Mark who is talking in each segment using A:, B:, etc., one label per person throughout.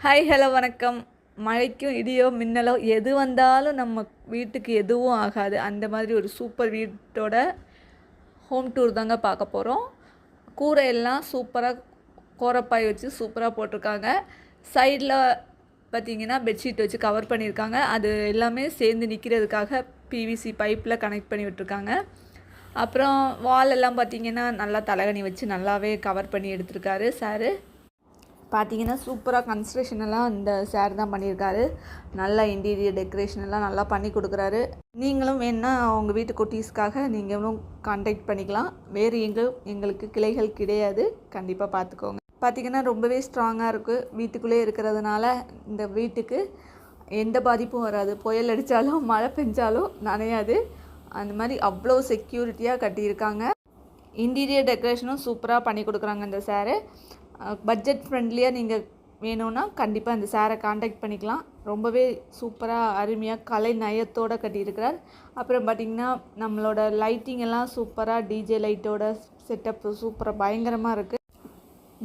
A: Hi hello வணக்கம். மழைக்கும் இடியோ மின்னலோ எது வந்தாலும் நம்ம வீட்டுக்கு எதுவும் ஆகாது. அந்த மாதிரி ஒரு சூப்பர் வீட்டோட ஹோம் டூர் தாங்க பார்க்க போகிறோம். கூரையெல்லாம் சூப்பராக கோரப்பாய் வச்சு சூப்பராக போட்டிருக்காங்க. சைடில் பார்த்திங்கன்னா பெட்ஷீட் வச்சு கவர் பண்ணியிருக்காங்க. அது எல்லாமே சேர்ந்து நிற்கிறதுக்காக பிவிசி பைப்பில் கனெக்ட் பண்ணி விட்டுருக்காங்க. அப்புறம் வாலெல்லாம் பார்த்திங்கன்னா நல்லா தலகணி வச்சு நல்லாவே கவர் பண்ணி எடுத்திருக்காரு சாரு. பார்த்தீங்கன்னா சூப்பராக கன்ஸ்ட்ரக்ஷன் எல்லாம் இந்த சார் தான் பண்ணியிருக்காரு. நல்லா இன்டீரியர் டெக்கரேஷன் எல்லாம் நல்லா பண்ணி கொடுக்குறாரு. நீங்களும் வேணுன்னா உங்கள் வீட்டு குட்டீஸ்க்காக நீங்களும் கான்டாக்ட் பண்ணிக்கலாம். வேறு எங்களுக்கு கிளைகள் கிடையாது, கண்டிப்பாக பார்த்துக்கோங்க. பார்த்திங்கன்னா ரொம்பவே ஸ்ட்ராங்காக இருக்குது. வீட்டுக்குள்ளே இருக்கிறதுனால இந்த வீட்டுக்கு எந்த பாதிப்பும் வராது. புயல் அடித்தாலும் மழை பெஞ்சாலும் நனையாது. அந்த மாதிரி அவ்வளோ செக்யூரிட்டியாக கட்டியிருக்காங்க. இன்டீரியர் டெக்கரேஷனும் சூப்பராக பண்ணி கொடுக்குறாங்க இந்த சாரு. பட்ஜெட் ஃப்ரெண்ட்லியாக நீங்கள் வேணும்னா கண்டிப்பாக இந்த சாரை காண்டாக்ட் பண்ணிக்கலாம். ரொம்பவே சூப்பராக அருமையாக கலை நயத்தோடு கட்டியிருக்கிறார். அப்புறம் பார்த்திங்கன்னா நம்மளோட லைட்டிங் எல்லாம் சூப்பராக டிஜே லைட்டோட செட்டப் சூப்பராக பயங்கரமாக இருக்குது.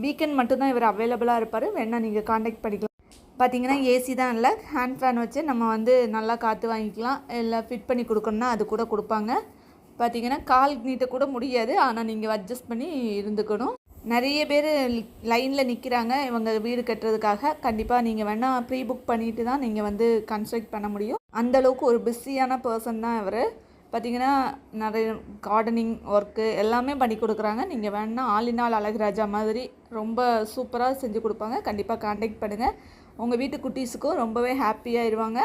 A: வீக்கெண்ட் மட்டும்தான் இவர் அவைலபிளாக இருப்பார். வேணால் நீங்கள் காண்டாக்ட் பண்ணிக்கலாம். பார்த்திங்கன்னா ஏசி தான் இல்லை, ஹேண்ட் ஃபேன் வச்சு நம்ம நல்லா காற்று வாங்கிக்கலாம். இல்லை ஃபிட் பண்ணி கொடுக்கணுன்னா அது கூட கொடுப்பாங்க. பார்த்திங்கன்னா கால் நீட்ட கூட முடியாது, ஆனால் நீங்கள் அட்ஜஸ்ட் பண்ணி இருந்துக்கணும். நிறைய பேர் லைனில் நிற்கிறாங்க இவங்க வீடு கட்டுறதுக்காக. கண்டிப்பாக நீங்கள் வேணால் ப்ரீ புக் பண்ணிவிட்டு தான் நீங்கள் கன்ஸ்ட்ரக்ட் பண்ண முடியும். அந்தளவுக்கு ஒரு பிஸியான பர்சன் தான் இவர். பார்த்திங்கன்னா நிறைய கார்டனிங் ஒர்க்கு எல்லாமே பண்ணி கொடுக்குறாங்க. நீங்கள் வேணால் ஆலினால் அழகுராஜா மாதிரி ரொம்ப சூப்பராக செஞ்சு கொடுப்பாங்க. கண்டிப்பாக கான்டாக்ட் பண்ணுங்கள். உங்கள் வீட்டு குட்டீஸுக்கும் ரொம்பவே ஹாப்பியாகிடுவாங்க.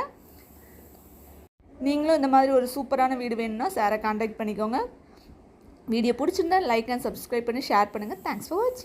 A: நீங்களும் இந்த மாதிரி ஒரு சூப்பரான வீடு வேணும்னா சாரை கான்டாக்ட் பண்ணிக்கோங்க. வீடியோ பிடிச்சிருந்தா லைக் அண்ட் சப்ஸ்கிரைப் பண்ணி ஷேர் பண்ணுங்கள். தேங்க்ஸ் ஃபார் வாட்சிங்.